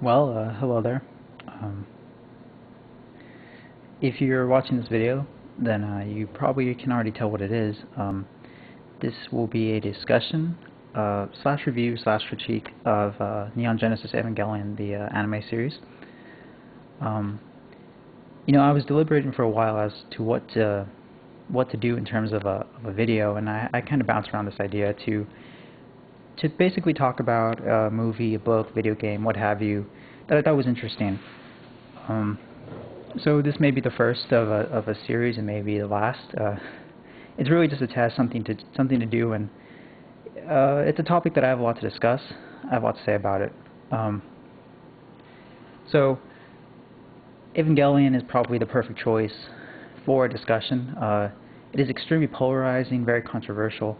Hello there. Um, if you're watching this video, then you probably can already tell what it is. This will be a discussion, slash review, slash critique of Neon Genesis Evangelion, the anime series. I was deliberating for a while as to what to do in terms of a video, and I kind of bounced around this idea to basically talk about a movie, a book, video game, what have you, that I thought was interesting. So this may be the first of a series, and maybe the last. It's really just a test, something to do, and it's a topic that I have a lot to discuss. I have a lot to say about it. So Evangelion is probably the perfect choice for a discussion. It is extremely polarizing, very controversial.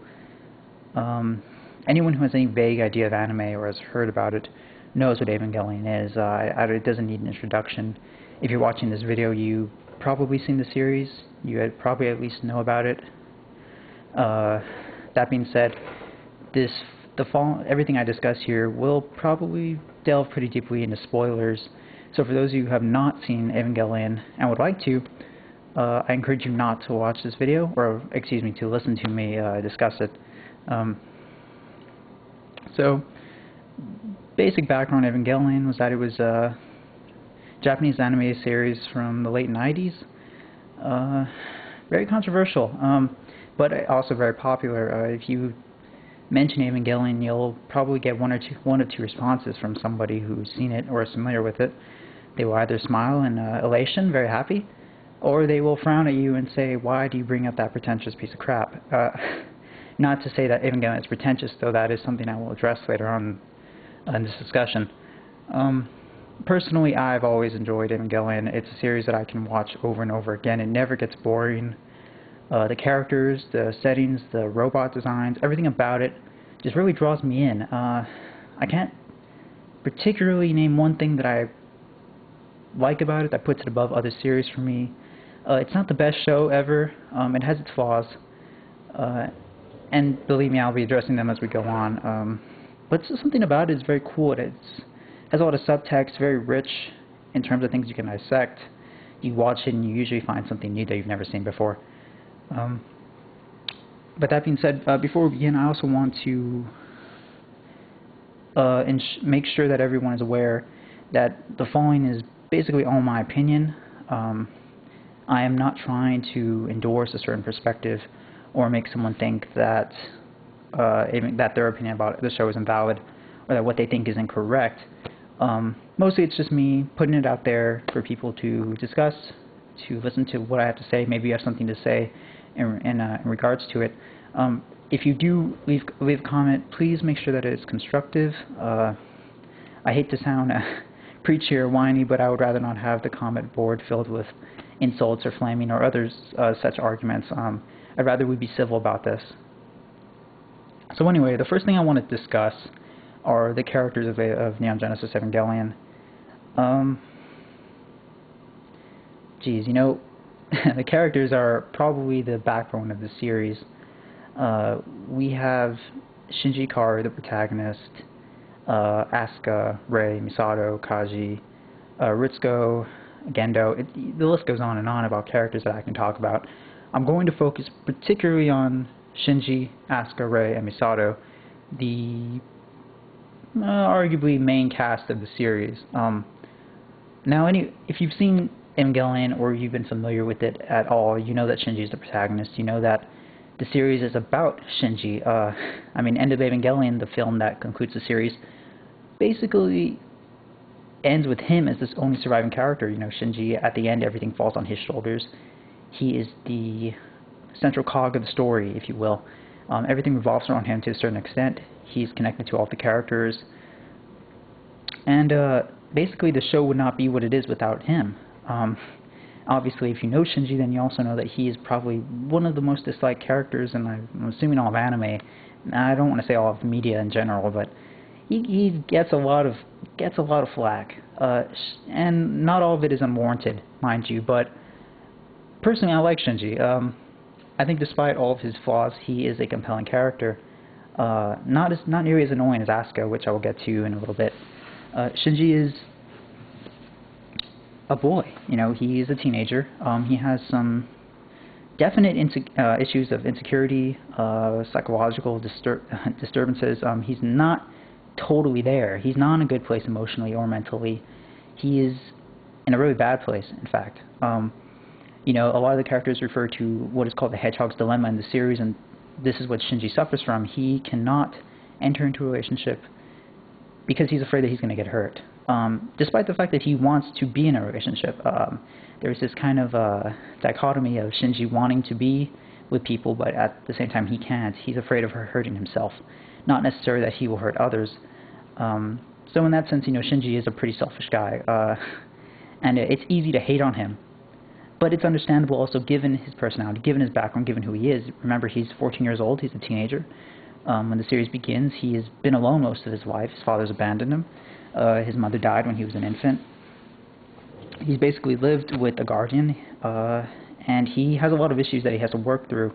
Anyone who has any vague idea of anime or has heard about it knows what Evangelion is. It doesn't need an introduction. If you're watching this video, you've probably seen the series. You probably at least know about it. That being said, everything I discuss here will probably delve pretty deeply into spoilers. So for those of you who have not seen Evangelion and would like to, I encourage you not to watch this video, or excuse me, to listen to me discuss it. So, basic background on Evangelion was that it was a Japanese anime series from the late 90s. Very controversial, but also very popular. If you mention Evangelion, you'll probably get one of two responses from somebody who's seen it or is familiar with it. They will either smile in elation, very happy, or they will frown at you and say, "Why do you bring up that pretentious piece of crap?" Not to say that Evangelion is pretentious, though that is something I will address later on in this discussion. Personally, I've always enjoyed Evangelion. It's a series that I can watch over and over again. It never gets boring. The characters, the settings, the robot designs, everything about it just really draws me in. I can't particularly name one thing that I like about it that puts it above other series for me. It's not the best show ever. It has its flaws. And believe me, I'll be addressing them as we go on. But something about it is very cool. It has a lot of subtext, very rich in terms of things you can dissect. You watch it and you usually find something new that you've never seen before. But that being said, before we begin, I also want to make sure that everyone is aware that the following is basically all my opinion. I am not trying to endorse a certain perspective or make someone think that their opinion about the show is invalid or that what they think is incorrect. Mostly it's just me putting it out there for people to discuss, to listen to what I have to say. Maybe you have something to say in regards to it. If you do leave a comment, please make sure that it is constructive. I hate to sound preachy or whiny, but I would rather not have the comment board filled with insults or flaming or other such arguments. I'd rather we be civil about this. So anyway, the first thing I want to discuss are the characters of Neon Genesis Evangelion. The characters are probably the backbone of the series. We have Shinji Karu, the protagonist, Asuka, Rei, Misato, Kaji, Ritsuko, Gendo. The list goes on and on about characters that I can talk about. I'm going to focus particularly on Shinji, Asuka, Rei, and Misato, the arguably main cast of the series. Now, if you've seen Evangelion or you've been familiar with it at all, you know that Shinji is the protagonist. You know that the series is about Shinji. End of Evangelion, the film that concludes the series, basically ends with him as this only surviving character. Shinji, at the end, everything falls on his shoulders. He is the central cog of the story, if you will. Everything revolves around him to a certain extent. He's connected to all the characters. And basically the show would not be what it is without him. Obviously, if you know Shinji, then you also know that he is probably one of the most disliked characters, and I'm assuming all of anime. I don't want to say all of media in general, but he gets a lot of flack. And not all of it is unwarranted, mind you, but personally, I like Shinji. I think despite all of his flaws, he is a compelling character. Not nearly as annoying as Asuka, which I will get to in a little bit. Shinji is a boy. You know, he is a teenager. He has some definite issues of insecurity, psychological disturbances. He's not totally there. He's not in a good place emotionally or mentally. He is in a really bad place, in fact. You know, a lot of the characters refer to what is called the Hedgehog's Dilemma in the series, and this is what Shinji suffers from. He cannot enter into a relationship because he's afraid that he's going to get hurt. Despite the fact that he wants to be in a relationship, there's this kind of dichotomy of Shinji wanting to be with people, but at the same time he can't. He's afraid of hurting himself, not necessarily that he will hurt others. So in that sense, you know, Shinji is a pretty selfish guy, and it's easy to hate on him. But it's understandable also given his personality, given his background, given who he is. Remember, he's 14 years old, he's a teenager. When the series begins, he has been alone most of his life. His father's abandoned him. His mother died when he was an infant. He's basically lived with a guardian, and he has a lot of issues that he has to work through.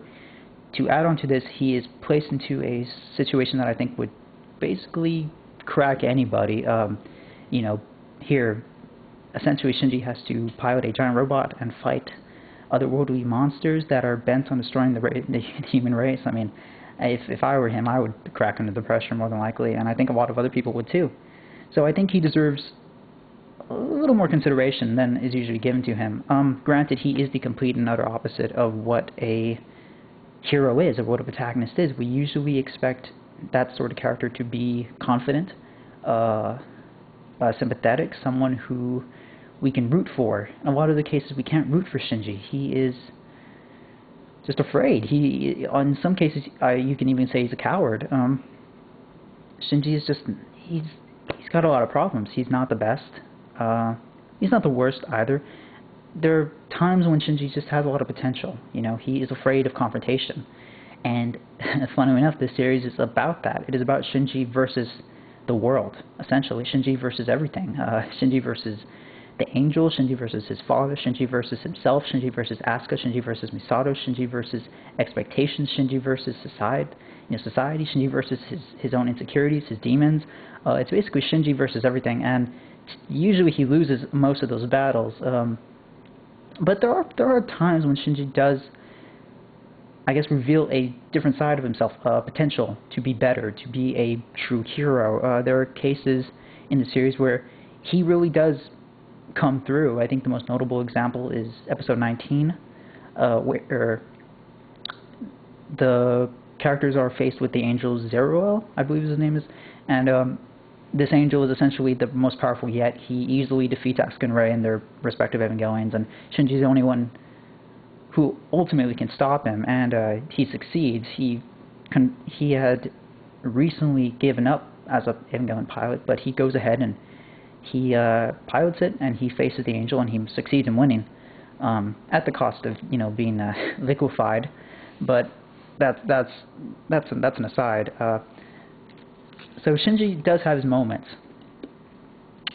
To add on to this, he is placed into a situation that I think would basically crack anybody. You know, here, essentially Shinji has to pilot a giant robot and fight otherworldly monsters that are bent on destroying the human race. I mean, if I were him, I would crack under the pressure more than likely, and I think a lot of other people would too. So I think he deserves a little more consideration than is usually given to him. Granted, he is the complete and utter opposite of what a hero is, of what a protagonist is. We usually expect that sort of character to be confident, sympathetic, someone who we can root for. In a lot of the cases, we can't root for Shinji. He is just afraid. In some cases, you can even say he's a coward. Shinji is just, he's got a lot of problems. He's not the best. He's not the worst either. There are times when Shinji just has a lot of potential. You know, he is afraid of confrontation. And funnily enough, this series is about that. It is about Shinji versus the world, essentially. Shinji versus everything. Shinji versus the angel, Shinji versus his father, Shinji versus himself, Shinji versus Asuka, Shinji versus Misato, Shinji versus expectations, Shinji versus society, Shinji versus his own insecurities, his demons. It's basically Shinji versus everything, and usually he loses most of those battles. But there are times when Shinji does, I guess, reveal a different side of himself, potential to be better, to be a true hero. There are cases in the series where he really does come through. I think the most notable example is episode 19, where the characters are faced with the angel Zeruel, I believe his name is, and this angel is essentially the most powerful yet. He easily defeats Asuka and Rei in their respective Evangelions, and Shinji's the only one who ultimately can stop him, and he succeeds. He had recently given up as an Evangelion pilot, but he goes ahead and he pilots it, and he faces the angel, and he succeeds in winning, at the cost of, you know, being liquefied. But that's an aside. So Shinji does have his moments.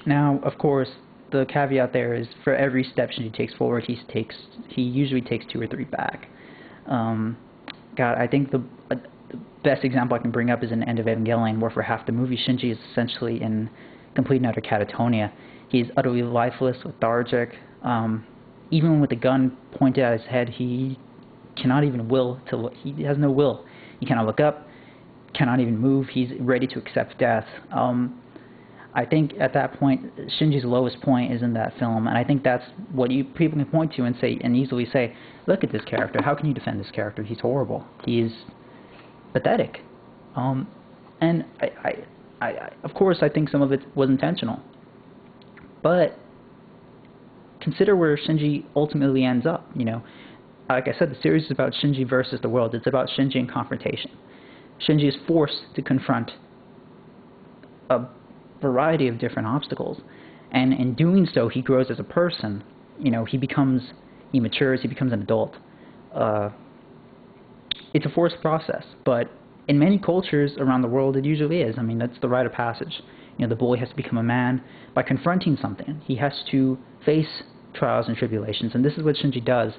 Now, of course, the caveat there is for every step Shinji takes forward, he usually takes 2 or 3 back. I think the best example I can bring up is in the end of Evangelion, where for half the movie Shinji is essentially in complete and utter catatonia. He's utterly lifeless, lethargic. Even with the gun pointed at his head, he cannot even will to look. He has no will. He cannot look up, cannot even move. He's ready to accept death. I think at that point, Shinji's lowest point is in that film, and I think that's what people can point to and say, and easily say, look at this character. How can you defend this character? He's horrible. He's pathetic. And of course, I think some of it was intentional. But consider where Shinji ultimately ends up. You know, like I said, the series is about Shinji versus the world. It's about Shinji and confrontation. Shinji is forced to confront a variety of different obstacles, and in doing so, he grows as a person. You know, he matures, he becomes an adult. It's a forced process, but in many cultures around the world, it usually is. I mean, that's the rite of passage. You know, the boy has to become a man by confronting something. He has to face trials and tribulations, and this is what Shinji does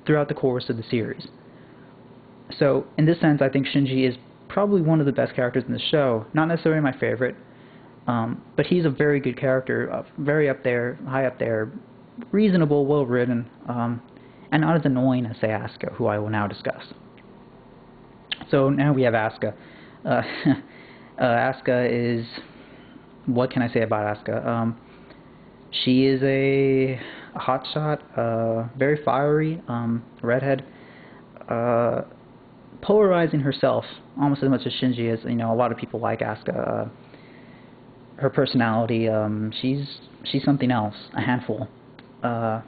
throughout the course of the series. So, in this sense, I think Shinji is probably one of the best characters in the show. Not necessarily my favorite, But he's a very good character, very up there, high up there, reasonable, well written, and not as annoying as say Asuka, who I will now discuss. So now we have Asuka. Asuka is, what can I say about Asuka? She is a hotshot, very fiery, redhead, polarizing herself almost as much as Shinji is. You know, a lot of people like Asuka. Her personality, she's something else, a handful. And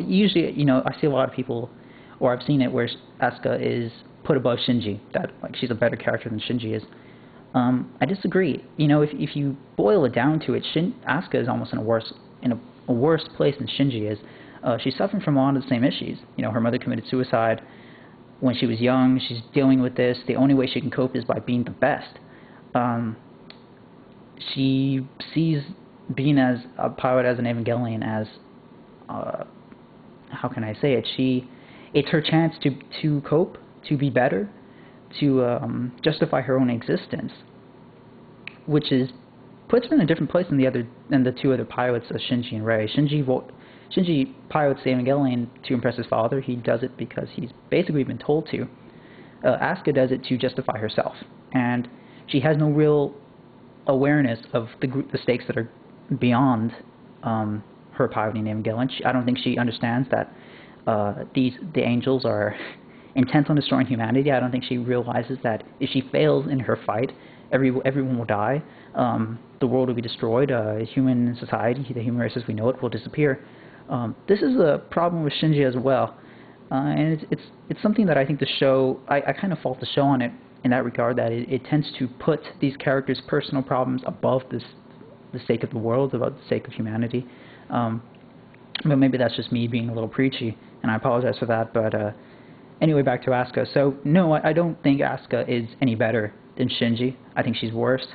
usually, you know, I see a lot of people, or I've seen it where Asuka is put above Shinji, that like she's a better character than Shinji is. I disagree. You know, if you boil it down to it, Asuka is almost in a worse place than Shinji is. She's suffering from a lot of the same issues. You know, her mother committed suicide when she was young. She's dealing with this. The only way she can cope is by being the best. She sees being as a pilot as an Evangelion as, how can I say it? It's her chance to cope, to be better, to justify her own existence, which puts her in a different place than the two other pilots, Shinji and Rei. Shinji pilots the Evangelion to impress his father. He does it because he's basically been told to. Asuka does it to justify herself, and she has no real awareness of the stakes that are beyond her piloting Evangelion. I don't think she understands that the angels are intent on destroying humanity. I don't think she realizes that if she fails in her fight, everyone will die. The world will be destroyed. Human society, the human race as we know it, will disappear. This is a problem with Shinji as well, and it's something that I think the show, I kind of fault the show on it in that regard, that it tends to put these characters' personal problems above the sake of the world, above the sake of humanity. But maybe that's just me being a little preachy, and I apologize for that. But anyway, back to Asuka. So no, I don't think Asuka is any better than Shinji. I think she's worse.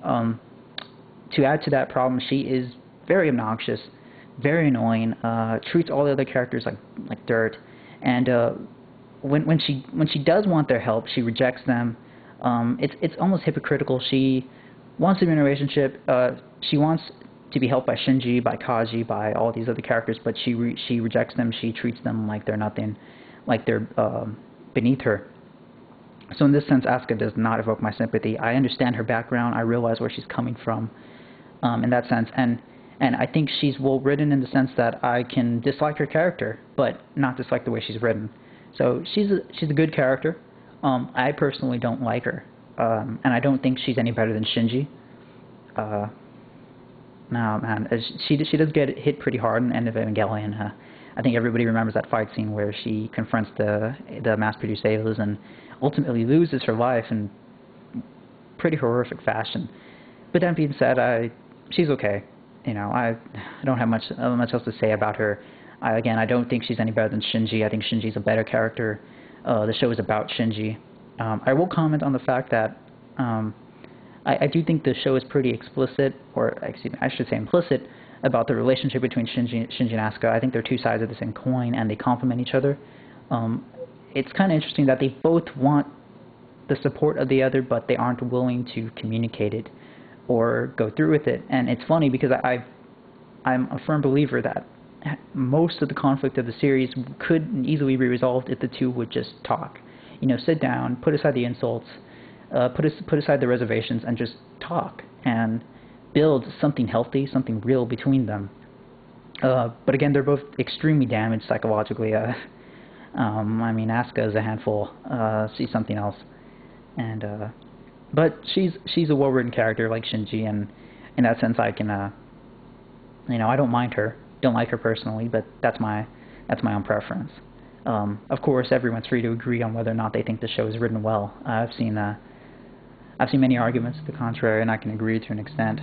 To add to that problem, she is very obnoxious, very annoying, treats all the other characters like dirt, and when she does want their help, she rejects them. It's almost hypocritical. She wants to be in a relationship. She wants to be helped by Shinji, by Kaji, by all these other characters, but she rejects them. She treats them like they're nothing, like they're beneath her. So in this sense, Asuka does not evoke my sympathy. I understand her background. I realize where she's coming from in that sense, and I think she's well written in the sense that I can dislike her character, but not dislike the way she's written. So she's a good character. I personally don't like her, and I don't think she's any better than Shinji. No, man, she does get hit pretty hard in the end of Evangelion. I think everybody remembers that fight scene where she confronts the mass-produced Evas and ultimately loses her life in pretty horrific fashion. But that being said, she's okay. You know, I don't have much else to say about her. Again, I don't think she's any better than Shinji. I think Shinji's a better character. The show is about Shinji. I will comment on the fact that I do think the show is pretty explicit, or excuse me, I should say implicit, about the relationship between Shinji and Asuka. I think they're two sides of the same coin, and they complement each other. It's kind of interesting that they both want the support of the other, but they aren't willing to communicate it or go through with it. And it's funny because I'm a firm believer that most of the conflict of the series could easily be resolved if the two would just talk. You know, sit down, put aside the insults, put aside the reservations, and just talk and build something healthy, something real between them. But again, they're both extremely damaged psychologically. I mean, Asuka is a handful. She's something else, but she's a well-written character like Shinji, and in that sense, I can, I don't mind her. Don't like her personally, but that's my own preference. Of course, everyone's free to agree on whether or not they think the show is written well. I've seen many arguments to the contrary, and I can agree to an extent.